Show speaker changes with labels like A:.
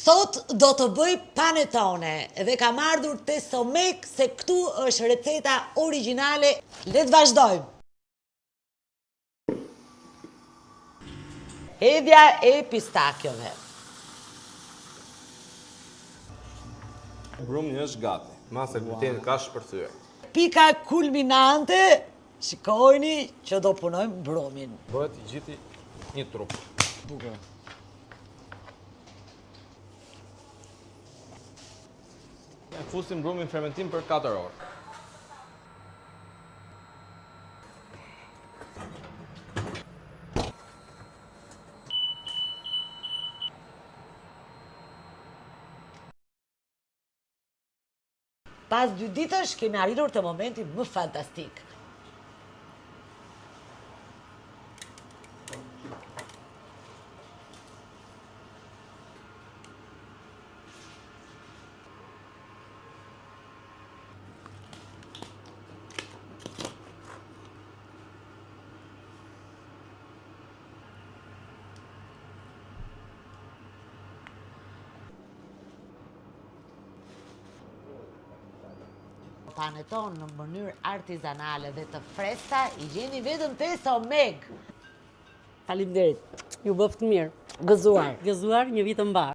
A: Sot do të bëj panetone dhe kam ardhur te Somek se këtu është receta origjinale. Le të vazhdojmë. Hedhja e pistakjove.
B: Brumi është gati. Masa e gluteni ka shpërthyer.
A: Pika kulminante, shikojni që do punojmë brumin.
B: Bëhet I gjithi një trup.
A: Bukur.
B: Fusim brumin fermentim për 4 orë.
A: Pas 2 ditësh kemi arritur te momenti më fantastik. Paneton në mënyrë artizanale dhe të freskëta I gjeni vetëm te Somek. Faleminderit.
C: Ju bëft mirë.
A: Gëzuar.
C: Gëzuar një vit të mbar.